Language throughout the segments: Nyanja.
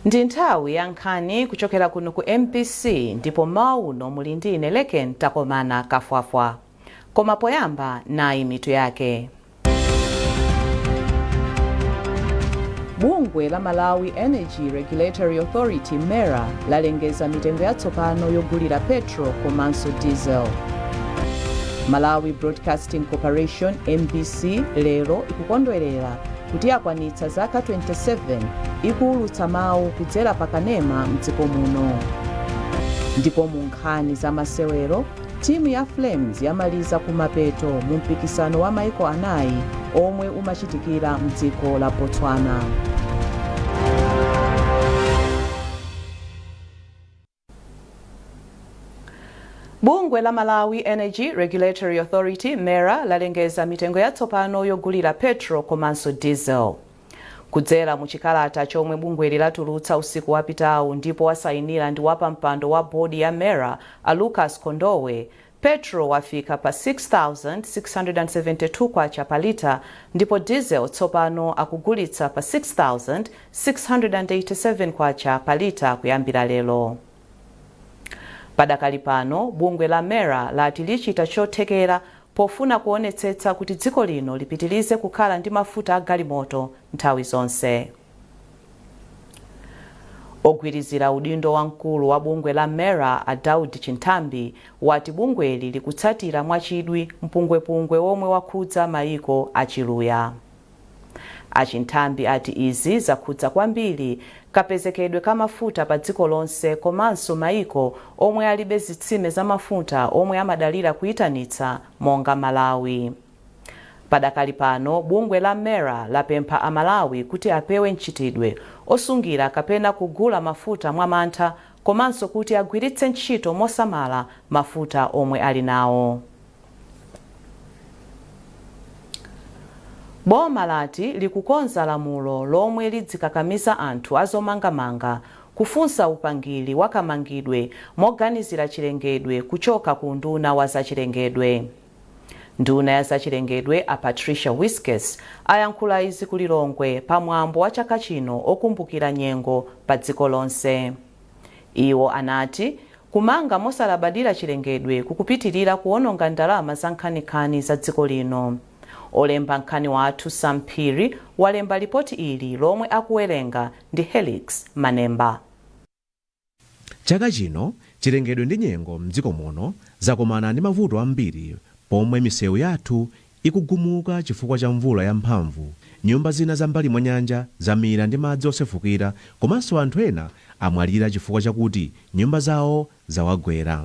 Ndi nthawi ya nkhani kuchokera kuno ku MPC ndipo mauno muli ndi ine Leken Takomana Kafwafwa. Koma poyamba nayi mitu yake. Bungwe la Malawi Energy Regulatory Authority MERA lalengeza mitengo yatsopano yogulira petro komanso diesel. Malawi Broadcasting Corporation MBC lero ikukondwerera kuti yakwanitsa zaka 27 ikuulutsa mawu kudzera pakanema mdziko muno. Ndipo mu nkhani za masewero, timu ya Flames yamaliza kumapeto mu mpikisano wa maiko anayi omwe umachitikira mdziko la Botswana. Bungwe la Malawi Energy Regulatory Authority MERA lalengeza mitengo yatsopano yogulira petro komanso diesel. Kudzera mu chikalata chomwe bungwe lilatulutsa usiku wapitawu ndipo wasayinira ndi wapampando wa bodi ya MERA a Lucas Kondowe, petro wafika pa 6,672 kwacha pa lita ndipo diesel tsopano akugulitsa pa 6,687 kwacha pa lita kuyambira lero. Padakali pano, bungwe la MERA lati lichita chothekera pofuna kuonetsetsa kuti dziko lino lipitilize kukhala ndi mafuta a galimoto nthawi zonse. Ogwirizira udindo wamkulu wa bungwe la MERA a Daud Chintambi wati bungweli likutsatira mwachidwi mpungwepungwe womwe wakhudza maiko achiluya. Achintambi ati izi zakhudza kwambiri kapezekedwe ka mafuta pa dziko lonse komanso maiko omwe alibe zitsime za mafuta omwe amadalira kuyitanitsa monga Malawi. Padakali pano, bungwe la MERA lapempha Amalawi kuti apewe ntchitidwe osungira kapena kugula mafuta mwamantha komanso kuti agwiritse ntchito mosamala mafuta omwe ali nawo. Boma lati likukonza lamulo lomwe lidzikakamiza anthu azomangamanga kufunsa upangiri wakamangidwe moganizira chilengedwe kuchoka ku nduna wa zachilengedwe. Nduna ya zachilengedwe a Patricia Whiskes ayankhula izi ku Lilongwe pamwambo wa chaka chino okumbukira nyengo pa dziko lonse. Iwo anati kumanga mosalabadira chilengedwe kukupitirira kuononga ndalama za nkhaninkhani za dziko lino. Olemba nkhani wathu Sampiri walemba ripoti ili lomwe akuwerenga ndi Helix Manemba. Chaka chino chilengedwe ndi nyengo mdziko muno zakomana ndi mavuto ambiri pomwe misewu yathu ikugumuka chifukwa cha mvula yamphamvu. Nyumba zina za mbali mwa nyanja zamira ndi madzi osefukira komanso anthu ena amwalira chifukwa chakuti nyumba zawo zawagwera.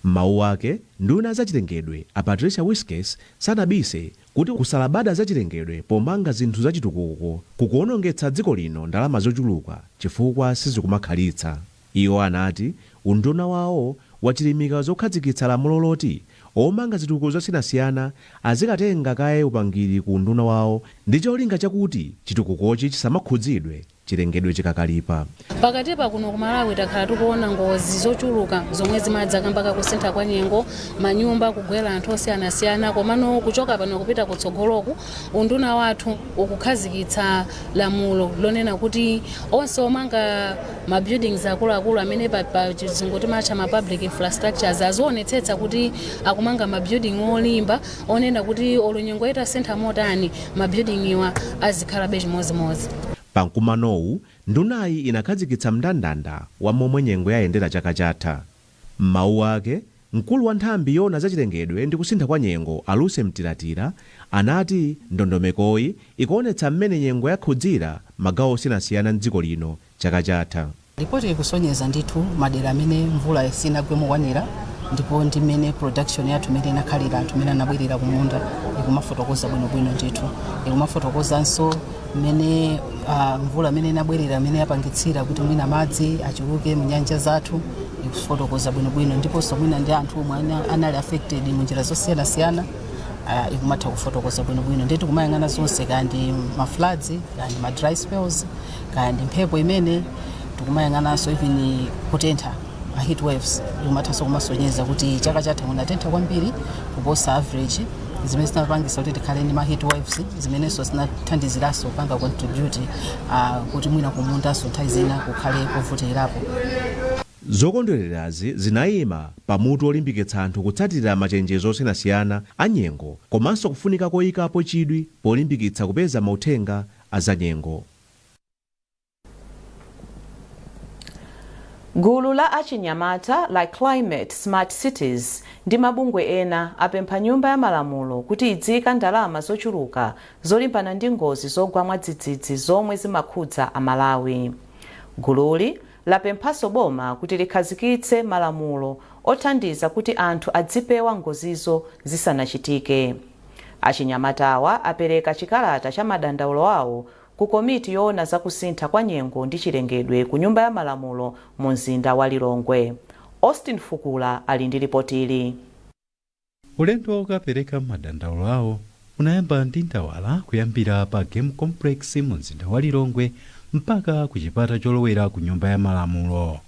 Mawu ake nduna zachilengedwe a Patricia Whiskes sanabise kuti kusalabada zachilengedwe pomanga zinthu zachitukuko kukuonongetsa dziko lino ndalama zochuluka chifukwa sizikumakhalitsa. Iwo anati unduna wawo wachilimika zokhazikitsa lamulo loti omanga zitukuko zosiyanasiyana azikatenga kaye upangiri ku unduna wawo ndi cholinga chakuti chitukukochi chisamakhudzidwe chilengedwe chikakalipa. Pakati pa kuno ku Malawi takhala tikuona ngozi zochuluka zomwe zimadza kamba kusintha kwa nyengo, manyumba kugwera anthu osiyanasiyana komano kuchoka pano kupita kutsogoloku unduna wathu ukukhazikitsa lamulo lonena kuti onse omanga ma buildings akuluakulu amene pa chizungu timatcha ma public infrastructures azionetsetsa kuti akumanga ma building olimba onena kuti olunyengo itasintha motani ma building iwa azikhalabe chimozimozi. Pankumanowu ndunayi inakhazikitsa mndandanda wa momwe nyengo yayendera chaka chatha. Mawu ake mkulu wa nthambi yona zachilengedwe ndi kusintha kwa nyengo Aluse Mtiratira anati ndondomekoyi ikuonetsa mmene nyengo yakhudzira magawo osiyanasiyana m'dziko lino chaka chatha. Ripoti ikusonyeza ndithu madera amene mvula isinagwe mokwanira ndipo ndi mmene production yathu imene inakhalira anthu amene anabwerera kumunda ikumafotokoza bwinobwino ndithu. Ikumafotokozanso mmene mvula imene inabwerera imene yapangitsira kuti mwina madzi achuluke mu nyanja zathu ikufotokoza bwinobwino ndiponso mwina ndi anthu omwe anali affected mu njira zosiyanasiyana ikumatha kufotokoza bwinobwino. Ndithu kumayang'ana zonse kandi ma floods kandi ma dry spells kandi mphepo imene tikumayang'ananso even kutentha heat waves ikumathanso kumasonyeza kuti chaka chatha kunatentha kwambiri kuposa average zimene zinapangisa kuti tikhale ndi ma heat waves zimenenso zinathandiziraso panga contribute kuti mwina kumundaso nthawi zina kukhale kuvutikirapo. Zokondwererazi zinayima pamutu olimbikitsa anthu kutsatira machenjezo osiyanasiyana a nyengo komanso kufunika koyikapo chidwi polimbikitsa kupeza mauthenga a za nyengo. Gulu la achinyamata la Climate Smart Cities ndi mabungwe ena apempha nyumba ya malamulo kuti idzika ndalama zochuluka zolimbana ndi ngozi zogwa mwadzidzidzi zomwe zimakhudza Amalawi. Gululi lapemphaso boma kuti likhazikitse malamulo othandiza kuti anthu adzipewa ngozizo zisanachitike. Achinyamatawa apereka chikalata cha madandaulo awo ku komiti yoona za kusintha kwa nyengo ndi chilengedwe ku nyumba ya malamulo mu mzinda wa Lilongwe. Austin Fukula ali ndi ripoti ili. Ulendo okapereka madandaulo awo unayamba ndi ndawala kuyambira pa Game Complex mu mzinda wa Lilongwe mpaka ku chipata cholowera ku nyumba ya malamulo.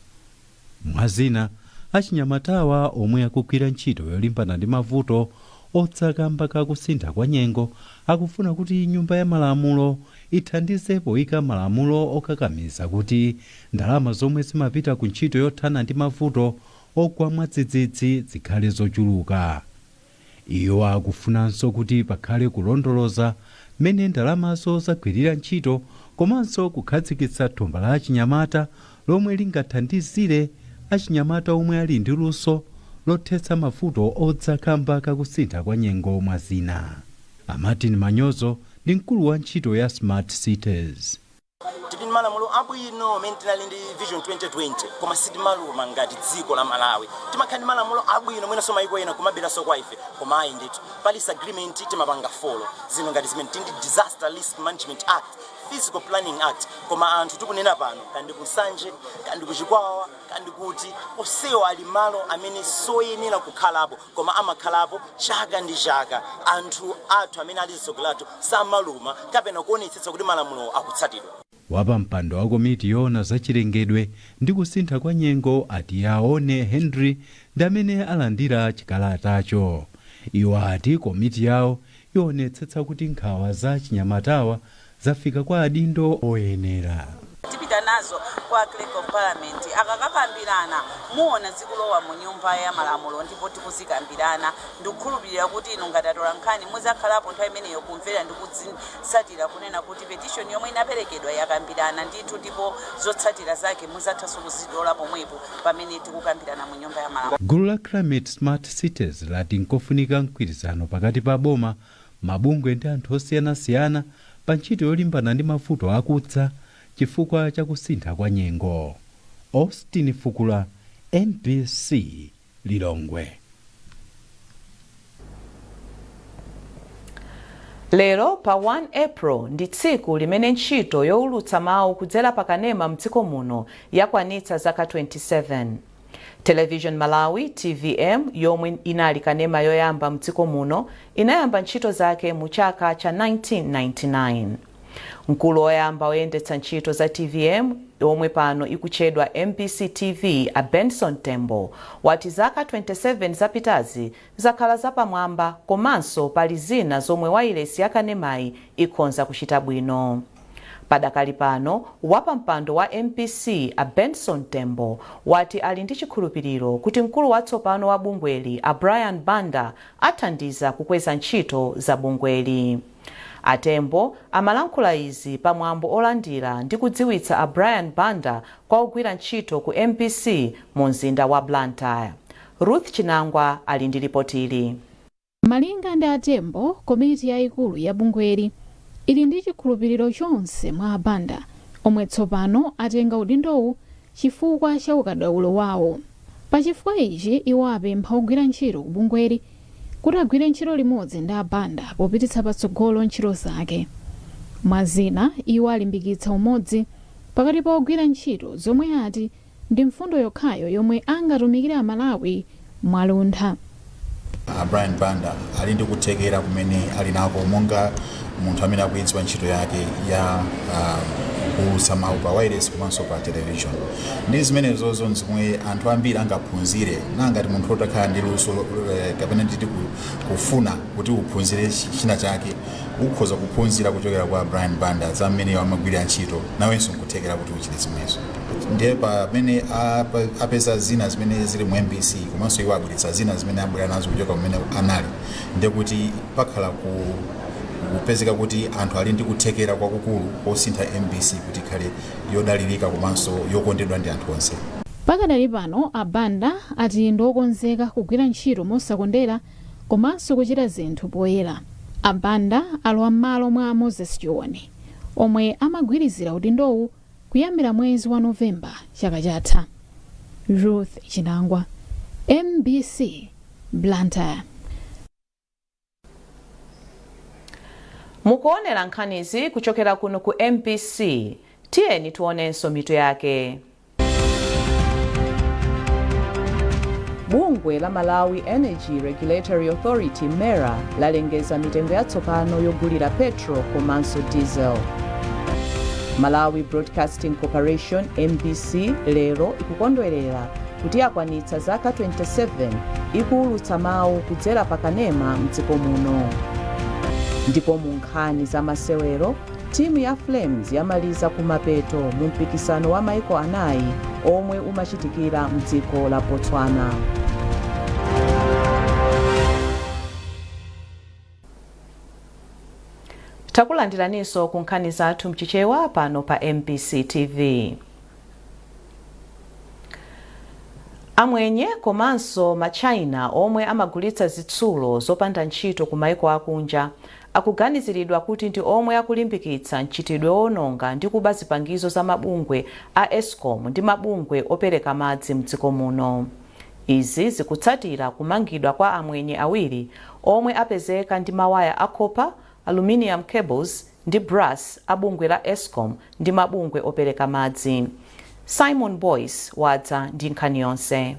Mwazina achinyamatawa omwe akugwira ntchito yolimbana ndi mavuto otsaka mpaka kusintha kwa nyengo akufuna kuti nyumba ya malamulo ithandize poyika malamulo okakamiza kuti ndalama zomwe zimapita ku ntchito yothana ndi mavuto ogwa mwadzidzidzi zikhale zochuluka. Iwo akufunanso kuti pakhale kulondoloza mmene ndalamazo zagwirira ntchito komanso kukhazikitsa thumba la achinyamata lomwe lingathandizire achinyamata omwe ali ndi luso lothetsa mavuto odzaka mpaka kusintha kwa nyengo mwazina. Martin Manyozo ndi mkulu wa ntchito ya Smart Cities. Tili malamulo abwino amene tinali ndi Vision 2020 koma sitimaluma ngati dziko la Malawi. Timakhani malamulo abwino mwina soma iko ena kumabera so kwa ife koma ayi ndithu Paris Agreement timapanga follow zino ngati zimene tindi Disaster Risk Management Act, Physical Planning Act koma anthu tikunena pano kandi kusanje kandi kuchikwawa kandi kuti osewa ali malo amene soyenera kukhalapo koma amakhalapo chaka ndi chaka anthu athu amene ali zisogolato samaluma kapena kuonetsetsa kuti malamulo akutsatidwa. Wapa mpando wa komiti yoona za chilengedwe ndi kusintha kwa nyengo ati aone Henry ndi amene alandira chikalatacho. Iwo ati komiti yawo ionetsetsa kuti nkhawa za chinyamatawa zafika kwa adindo oyenera. Tipita nazo kwa Clerk of Parliament akakakambirana muona zikulowa mu nyumba ya malamulo ndipo tikuzikambirana ndikukhulupirira kuti ino ngatatola nkhani muzakhalapo nthawi imeneyo kumvera ndi kutsatira kunena kuti petition yomwe inaperekedwa yakambirana ndithu ndipo zotsatira zake muzathaso kuzidola pomwepo pamene tikukambirana mu nyumba ya malamulo. Gulu la Climate Smart Cities lati nkofunika mgwirizano pakati pa boma, mabungwe ndi anthu osiyanasiyana pa ntchito yolimbana ndi mavuto akudza chifukwa cha kusintha kwa nyengo. Austin Fukula, NBC, Lilongwe. Lero pa 1 April ndi tsiku limene ntchito youlutsa mawu kudzera pakanema mdziko muno yakwanitsa zaka 27. Television Malawi TVM yomwe inali kanema yoyamba mdziko muno inayamba ntchito zake mu chaka cha 1999. Mkulu woyamba oyendetsa ntchito za TVM omwe pano ikutchedwa MBC TV a Benson Tembo wati zaka 27 zapitazi zakhala zapamwamba komanso pali zina zomwe wailesi yakanemayi ikhonza kuchita bwino. Padakali pano wapa mpando wa MPC a Benson Tembo wati ali ndi chikhulupiriro kuti mkulu watsopano wa bungweli a Brian Banda athandiza kukweza ntchito za bungweli. Atembo amalankhula izi pamwambo olandira ndi kudziwitsa a Brian Banda kwa ogwira ntchito ku MPC mu mzinda wa Blantyre. Ruth Chinangwa ali ndi ripoti ili. Malinga ndi Atembo, komiti yayikulu ya bungweli ili ndi chikhulupiriro chonse mwa Banda omwe tsopano atenga udindowu chifukwa cha ukadaulo wawo. Pa chifukwa ichi iwo apempha ogwira ntchito ku bungweli kuti agwire ntchito limodzi ndi Banda popititsa patsogolo ntchito zake. Mwazina iwo alimbikitsa umodzi pakati pa ogwira ntchito zomwe ati ndi mfundo yokhayo yomwe angatumikire Amalawi mwaluntha. Brian Banda ali ndi kuthekera kumene ali nako monga munthu amene akuyidziwa ntchito yake ya gulu kuulutsa mawu pa wireless komanso pa television. Ndi zimenezozo nzimwe anthu ambiri angaphunzire nangati munthu otakhala ndi luso kapena titi kufuna kuti uphunzire china chake ukhoza kuphunzira kuchokera kwa Brian Banda za mmene amagwira ntchito nawenso nkuthekera kuti uchite zimwezo. Ndiye pamene apeza zina zimene zili mu MBC komanso iwo abweretsa zina zimene abwera nazo kuchoka kumene anali, ndiye kuti pakhala kupezeka kuti anthu ali ndi kuthekera kwakukulu posintha MBC kuti ikhale yodalirika komanso yokondedwa ndi anthu onse. Pakadali pano Banda ati ndokonzeka kugwira ntchito mosakondera komanso kuchita zinthu poyera. Banda alowa m'malo mwa Moses Chiwone omwe amagwirizira udindowu kuyambira mwezi wa Novemba chaka chatha. Ruth Chinangwa, MBC, Blantyre. Mukuonera nkhanizi kuchokera kuno ku MBC. Tiyeni tuonenso mitu yake. Bungwe la Malawi Energy Regulatory Authority MERA lalengeza mitengo yatsopano yogulira petrol komanso diesel. Malawi Broadcasting Corporation MBC lero ikukondwerera kuti yakwanitsa zaka 27 ikuulutsa mawu kudzera pakanema mdziko muno. Ndipo mu nkhani za masewero, timu ya Flames yamaliza kumapeto mu mpikisano wa maiko anayi omwe umachitikira mdziko la Botswana. Takulandiraniso ku nkhani zathu mchichewa pano pa MBC TV. Amwenye komanso machina omwe amagulitsa zitsulo zopanda ntchito ku maiko akunja akuganiziridwa kuti ndi omwe akulimbikitsa ntchitidwe owononga ndi kuba zipangizo za mabungwe a Eskom ndi mabungwe opereka madzi mdziko muno. Izi zikutsatira kumangidwa kwa amwenye awiri omwe apezeka ndi mawaya a copper, aluminium cables ndi brass abungwe la Eskom ndi mabungwe opereka madzi. Simon Boyce wadza ndi nkhani yonse.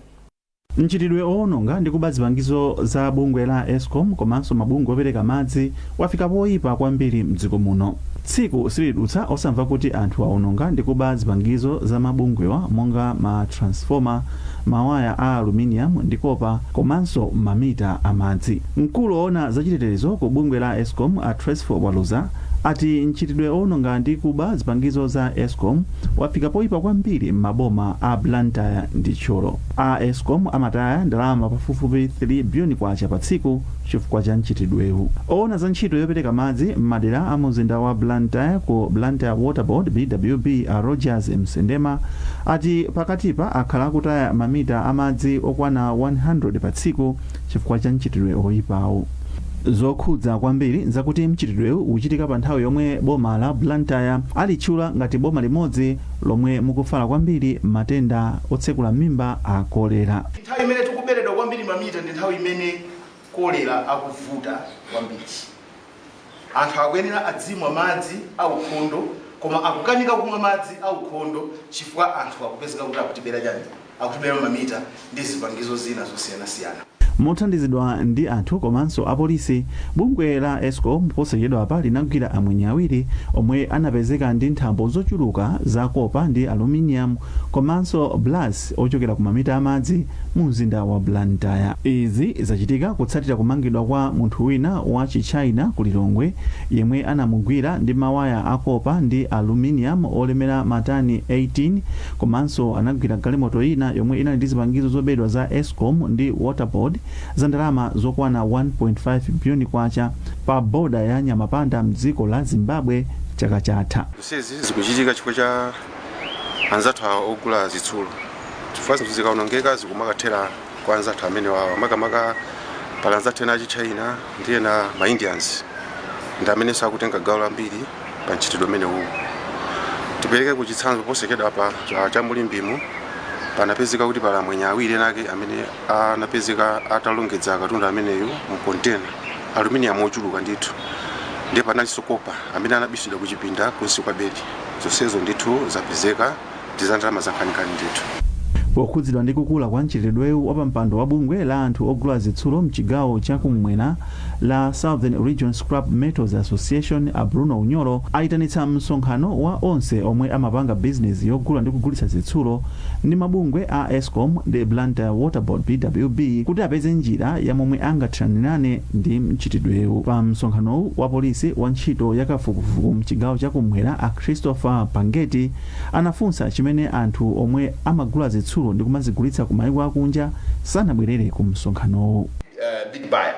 Ntchitidwe owononga ndi kuba zipangizo za bungwe la Eskom komanso mabungwe opereka madzi wafika poyipa kwambiri mdziko muno. Tsiku silidutsa osamva kuti anthu awononga ndi kuba zipangizo za mabungwewa monga ma transformer, mawaya a aluminium ndi kopa komanso mamita amadzi. Mkulu woona zachitetezo ku bungwe la Eskom a Tresfor Waluza ati ntchitidwe owononga ndi kuba zipangizo za Eskom wafika poyipa kwambiri m'maboma a Blantyre ndi Tcholo. A Eskom amataya ndalama pafupifupi 3 biliyoni kwacha pa tsiku chifukwa cha ntchitidwewu. Oona za ntchito yopereka madzi m'madera a mzinda wa Blantyre ku Blantyre Water Board BWB a Rogers Msendema ati pakatipa akhala akutaya mamita amadzi okwana 100 pa tsiku chifukwa cha ntchitidwe oyipawo. Zokhudza kwambiri zakuti mchitidwewu uchitika pa nthawi yomwe boma la Blantyre alitchula ngati boma limodzi lomwe mukufala kwambiri matenda otsekula mimba a kolera. Nthawi imene tikuberedwa kwambiri mamita ndi nthawi imene kolera akuvuta kwambiri. Anthu akuyenera adzimwa madzi aukhondo koma akukanika kumwa madzi aukhondo chifukwa anthu akupezeka kuti akutibera chani, akutibera mamita ndi zipangizo zina zosiyanasiyana. Mothandizidwa ndi anthu komanso apolisi, bungwe la Eskom posachedwa pa linagwira amwenye awiri omwe anapezeka ndi nthambo zochuluka za kopa ndi aluminium komanso brass ochokera ku mamita amadzi mu mzinda wa Blantyre. Izi zachitika kutsatira kumangidwa kwa munthu wina wa Chichina ku Lilongwe yemwe anamugwira ndi mawaya a kopa ndi aluminium olemera matani 18 komanso anagwira galimoto ina yomwe inali ndi zipangizo zobedwa za Eskom ndi Water Board za ndalama zokwana 1.5 biliyoni kwacha pa boda ya Nyamapanda mdziko la Zimbabwe chaka chatha. Zonsezi zikuchitika chifukwa cha anzathu ogula zitsulo. Chifukwa zikaonongeka zikumakathera kwa anzathu amene wawa makamaka pala anzathu ena achichina ndi ena ma Indians ndi amene sakutenga gawo lambiri pa ntchitidwe umene uwu. Tipereke kuchitsanzo posachedwa pa cha Mulimbimu panapezeka kuti pala amwenye awiri enake amene anapezeka atalongedza katundu ameneyo mu container aluminium ochuluka ndithu. Ndiye panalinso kopa amene anabisidwa kuchipinda kunsi kwa bedi. Zonsezo ndithu zapezeka ndi za ndalama zakhanikani ndithu. pokhudzidwa ndi kukula kwa mchitidwewu wapampando wa bungwe la anthu ogula zitsulo mchigawo chakumwera la Southern Region Scrap Metals Association a Bruno Unyolo ayitanitsa msonkhano wa onse omwe amapanga business yogula ndi kugulitsa zitsulo ndi mabungwe a Eskom ndi Blantyre Water Board BWB kuti apeze njira ya momwe angathanirane ndi mchitidwewu. Pa msonkhanowu wa polisi wa ntchito yakafukufuku mchigawo chakumwera a Christopher Pangeti anafunsa chimene anthu omwe amagula zitsulo ndi kumazigulitsa ku mayiko akunja sanabwerere ku msonkhanowu. Big buyer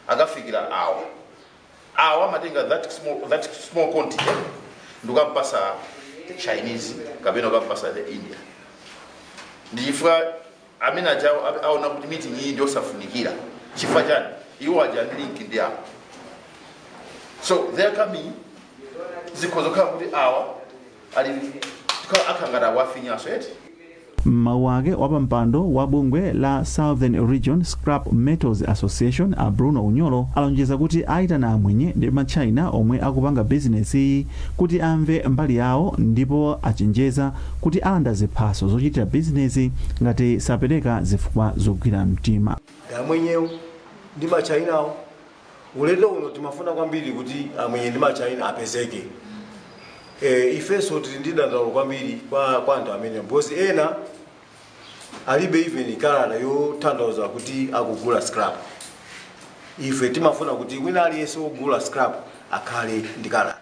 akafikira awa matenga that small contingent ndikampasa the Chinese kapena kampasa the India ndifika amene aona kuti meeting iyi ndio safunikira chifukwa chani iwo aja ndi link ndi apo, so there coming zikhozokhala kuti awa ali akangata wafinyaso eti. Mawu ake wapampando wa bungwe la Southern Region Scrap Metals Association a Bruno Unyolo alonjeza kuti aitana amwenye ndi machina omwe akupanga business iyi kuti amve mbali yawo ndipo achenjeza kuti alanda ziphaso zochitira business ngati sapereka zifukwa zogwira mtima. Amwenyewo ndi machinawo ulendo uno timafuna kwambiri kuti amwenye ndi machina apezeke. Ifeso tili ndi dandaulo kwambiri kwa anthu amene because ena alibe even kalata yotanthauza kuti akugula scrap. Ife timafuna kuti wina aliyense wogula scrap akhale ndi kalata.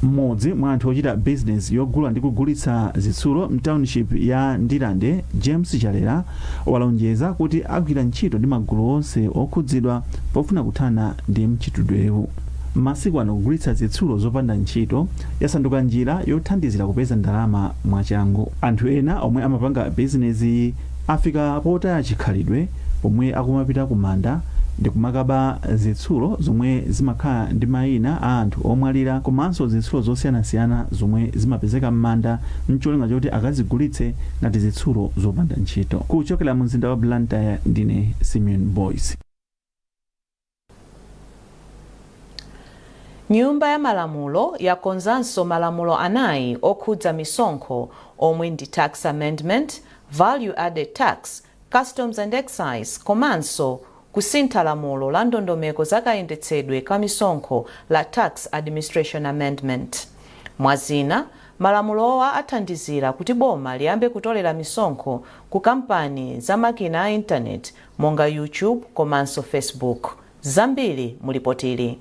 Mmodzi mwa anthu ochita business yogula ndi kugulitsa zitsulo mtownship ya Ndilande James Chalera walonjeza kuti agwira ntchito ndi magulu onse okhudzidwa pofuna kuthana ndi mchitidwewu. Masiku ano kugulitsa zitsulo zopanda ntchito yasanduka njira yothandizira kupeza ndalama mwachangu. Anthu ena omwe amapanga business afika potaya chikhalidwe pomwe akumapita kumanda ndi kumakaba zitsulo zomwe zimakhala ndi mayina a anthu omwalira komanso zitsulo zosiyanasiyana zomwe zimapezeka m'manda mcholinga choti akazigulitse ngati zitsulo zopanda ntchito. Kuchokera mu mzinda wa Blantyre ndine Simeon Boyce. Nyumba ya malamulo yakonzanso malamulo anayi okhudza misonkho omwe ndi tax amendment, value added tax, customs and excise komanso kusintha lamulo la ndondomeko zakayendetsedwe ka misonkho la tax administration amendment. Mwazina, malamulowa athandizira kuti boma liyambe kutolera misonkho ku kampani za makina a internet monga YouTube komanso Facebook. Zambiri mulipotili.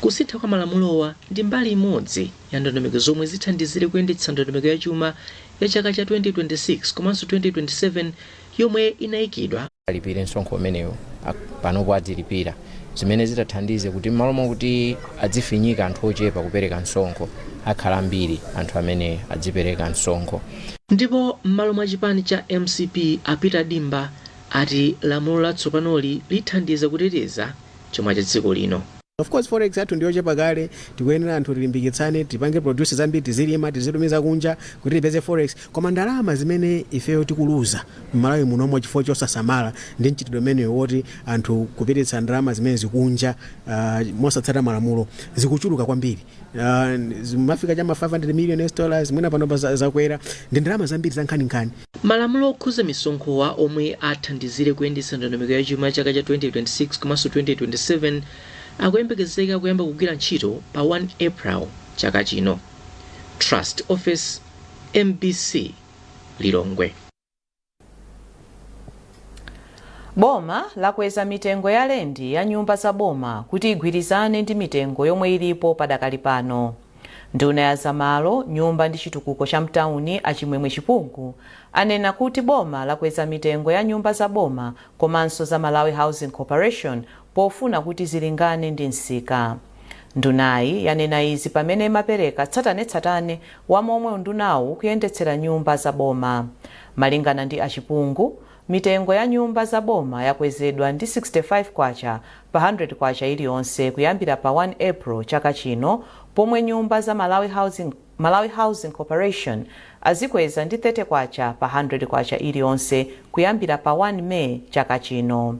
Kusintha kwa malamulowa ndi mbali imodzi ya ndondomeko zomwe zithandizire kuyendetsa ndondomeko ya chuma ya chaka cha 2026 komanso 2027 yomwe inayikidwa. Alipire msonkho umenewo panopo adzilipira zimene zitathandize kuti malo kuti adzifinyika anthu ochepa kupereka msonkho akhala ambiri anthu amene adzipereka msonkho. Ndipo m'malo mwa chipani cha MCP apita dimba ati lamulo latsopanoli lithandiza kuteteza chuma cha dziko lino. Of course forex yathu ndiyo chepa kale tikuyenera anthu tilimbikitsane tipange producers zambiri tizilima tizitumiza kunja kuti tipeze forex koma ndalama zimene ifeyo tikuluza m'Malawi munomwe chifukwa chosasamala ndi mchitidwe umene woti anthu kupititsa ndalama zimene zikunja mosatsata malamulo zikuchuluka kwambiri. Zimafika chama $500 million mwina pano zakwera ndi ndalama zambiri zankhaninkhani. Malamulo okhuza misonkhowa omwe athandizire kuyendetsa ndondomeko ya chuma chaka cha 2026 komanso 2027 akuyembekezeka kuyamba kugwira ntchito pa 1 April chaka chino. Trust Office, MBC, Lilongwe. Boma lakweza mitengo ya lendi ya nyumba za boma kuti igwirizane ndi mitengo yomwe ilipo padakali pano. Nduna ya zamalo, nyumba ndi chitukuko cha mtauni Achimwemwe Chipungu anena kuti boma lakweza mitengo ya nyumba za boma komanso za Malawi Housing Corporation pofuna kuti zilingane ndi nsika. Ndunayi yanena izi pamene mapereka tsatanetsatane wa momwe ndunawu kuyendetsera nyumba za boma. Malingana ndi Achipungu, mitengo ya nyumba za boma yakwezedwa ndi 65 kwacha pa 100 kwacha iliyonse kuyambira pa 1 April chaka chino, pomwe nyumba za Malawi Housing Corporation azikweza ndi 30 kwacha pa 100 kwacha iliyonse kuyambira pa 1 May chaka chino.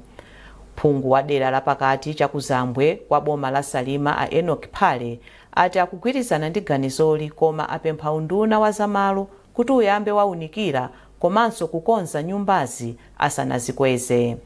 Phungu wa dera la pakati cha Kuzambwe kwa boma la Salima a Enoch Phale ati akugwirizana ndi ganizoli koma apempha unduna wa zamalo kuti uyambe waunikira komanso kukonza nyumbazi asanazikweze.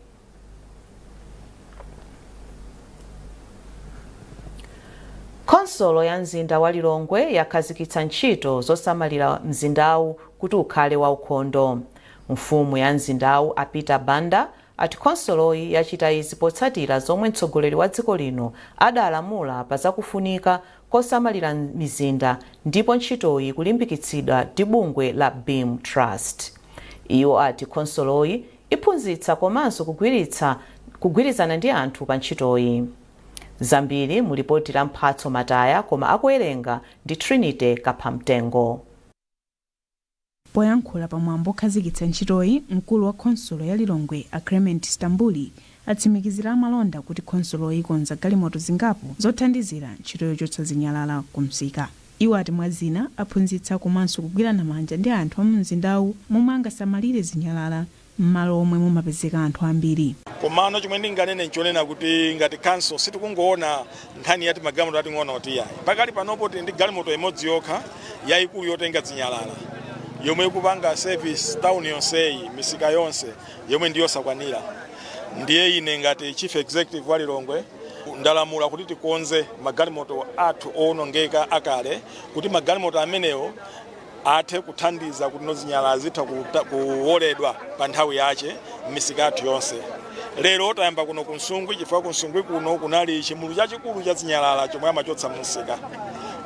Konsolo ya mzinda wa Lilongwe yakhazikitsa ntchito zosamalira mzindawu kuti ukhale waukhondo. Mfumu ya mzindawu Peter Banda ati konsoloyi yachita izi potsatira zomwe mtsogoleri wa dziko lino adalamula pa zakufunika kosamalira mizinda ndipo ntchitoyi kulimbikitsidwa ndi bungwe la Beam Trust. Iwo ati konsoloyi iphunzitsa komanso kugwirizana ndi anthu pa ntchitoyi. Zambiri mu ripoti la Mphatso Mataya koma akuwerenga ndi Trinity Kaphamtengo. Poyankhula pamwambo okhazikitsa ntchitoyi, mkulu wa konsolo ya Lilongwe Clement Stambuli atsimikizira amalonda kuti konsoloyi ikonza galimoto zingapo zothandizira ntchito yochotsa zinyalala ku msika. Iwo ati mwazina aphunzitsa komanso kugwirana manja ndi anthu a mzindawu momwe angasamalire zinyalala m'malo omwe mumapezeka anthu ambiri. Komano chomwe ndinganene nchonena kuti ngati council sitikungoona nkhani yati magalimoto ating'ono oti yayi. Pakali panopo ndi galimoto imodzi yokha yayikulu yotenga zinyalala yomwe ikupanga service town yonseyi, misika yonse yomwe ndiyosakwanira. Ndiye ine ngati chief executive wa Lilongwe ndalamula kuti tikonze magalimoto athu owonongeka akale kuti magalimoto amenewo athe kuthandiza kuti nozinyalala zitha kuwoledwa pa nthawi yache m'misika athu yonse. Lero tayamba kuno ku Nsungwi chifukwa ku Nsungwi kuno kunali chimulu chachikulu cha zinyalala chomwe amachotsa m'misika.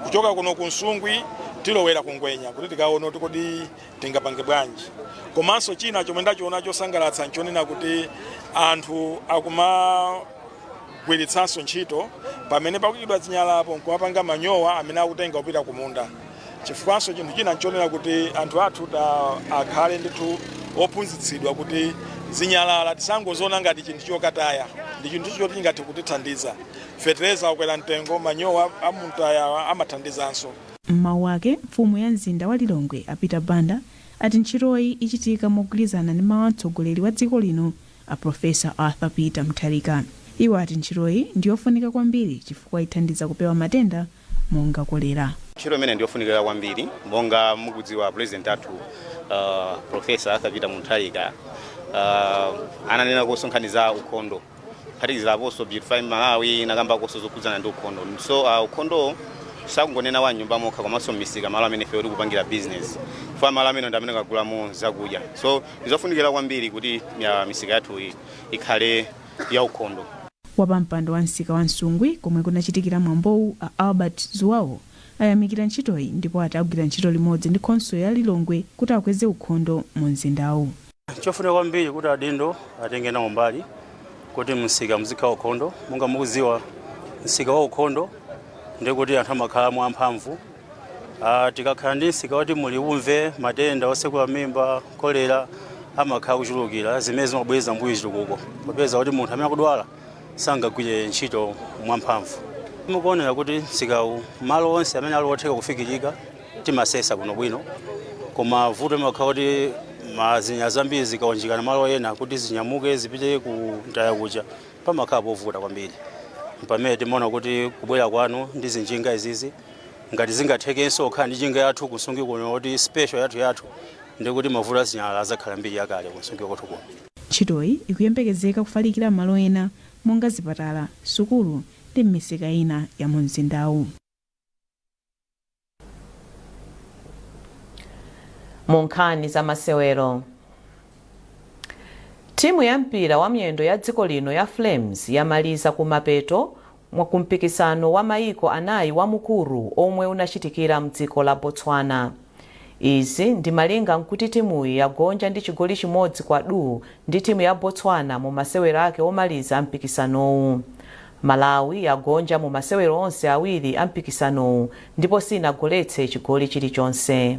Kuchoka kuno ku Nsungwi tilowera ku Ngwenya kuti tikaone kuti kodi tingapange bwanji. Komanso china chomwe ndachiona chosangalatsa nchonena kuti anthu akumagwiritsanso ntchito pamene pakuyidwa zinyalalapo nkuwapanga manyowa amene akutenga kupita ku munda. Chifukwanso chinthu china nchonena kuti anthu athu akhale ndithu ophunzitsidwa kuti zinyalala tisangozona ngati chinthu chokataya, ndi chinthu choti chingathe kutithandiza. Fetereza okwera mtengo, manyowa amuntaya amathandizanso. M'mawu ake, mfumu ya mzinda wa Lilongwe Peter Banda ati ntchitoyi ichitika mogwirizana ndi mawu a mtsogoleri wa dziko lino Profesa Arthur Peter Mutharika. Iwo ati ntchitoyi ndiyofunika kwambiri chifukwa ithandiza kupewa matenda monga kolera. Ntchito imene ndiyofunikira kwambiri monga mukudziwa president athu Profesa Arthur Peter Mutharika ananena kusonkhaniza ukhondo phatikizaponso Beautify Malawi nakamba koso zokhudzana ndi ukhondo. So ukhondo sakungonena wa nyumba mokha komanso m'misika malo amene ife tikupangira business. Fa malo amene ndi amene kagulamo zakudya. So izofunikira kwambiri kuti misika yathu ikhale ya ukhondo. Wapampando wa msika wa Nsungwi komwe kunachitikira mwambowu Albert Zuwawo ayamikira ntchitoyi ndipo atagwira ntchito limodzi ndi konsolo ya Lilongwe kuti akweze ukhondo mu mzindawu. Chofunika kwambiri kuti adindo atenge nawo mbali kuti msika muzikhala ukhondo. Monga mukudziwa msika wa ukhondo ndi kuti anthu amakhala mwamphamvu. Tikakhala ndi msika woti muli umve matenda osekula mimba, kolera amakhala kuchulukira zimene zimabweza mbuyo chitukuko. Popeza kuti munthu amene akudwala sangagwire ntchito mwamphamvu. Mukuonera kuti msikawu malo onse amene ali otheka kufikirika timasesa kuno bwino, koma vuto limakhala kuti mazinya zambiri zikaonjekana malo ena kuti zinyamuke zipite ku ntaya kucha pamakhala povuta kwambiri. Pamene timaona kuti kubwera kwanu ndi zinjinga izizi ngati zingathekenso okhala ndi njinga yathu ku Nsungwi kuno kuti special yathu ndi kuti mavuto azinyalala azakhala mbiri yakale ku Nsungwi kwathu kuno. Ntchitoyi ikuyembekezeka kufalikira malo ena monga zipatala, sukulu ndi m'misika ina ya mu mzindawu. Mu nkhani za masewero, timu ya mpira wa miyendo ya dziko lino ya Flames yamaliza kumapeto mwakumpikisano wa maiko anayi wa mukuru omwe unachitikira mdziko la Botswana. Izi ndi malinga nkuti timuyi yagonja ndi chigoli chimodzi kwa du ndi timu ya Botswana mu masewero ake omaliza mpikisanowu. Malawi yagonja mu masewero onse awiri ampikisanowu ndipo sinagoletse chigoli chilichonse.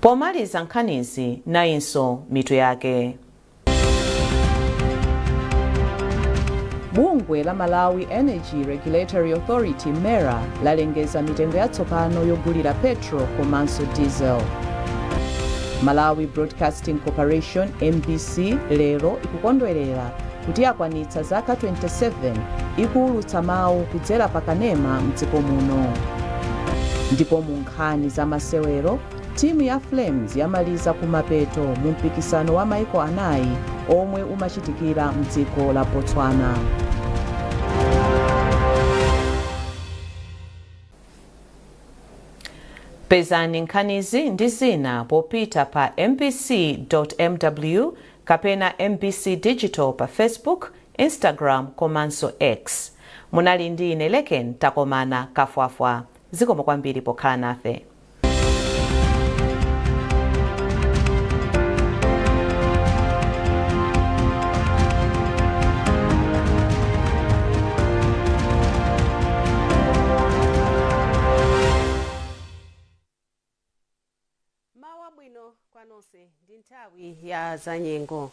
Pomaliza nkhanizi nayinso mitu yake. Bungwe la Malawi Energy Regulatory Authority MERA lalengeza mitengo yatsopano yogulira petrol komanso diesel. Malawi Broadcasting Corporation MBC lero ikukondwerera kuti yakwanitsa zaka 27 ikuulutsa mawu kudzera pakanema mdziko muno. Ndipo mu nkhani za masewero, timu ya Flames yamaliza kumapeto mu mpikisano wa maiko anayi omwe umachitikira mdziko la Botswana. Pezani nkhanizi ndi zina popita pa mpc.mw kapena MBC Digital pa Facebook, Instagram komanso X. Munali ndi ine Leken Takomana Kafwafwa. Zikomo kwambiri pokhala nafe. Mawa bwino kwa nonse ndi nthawi ya zanyengo.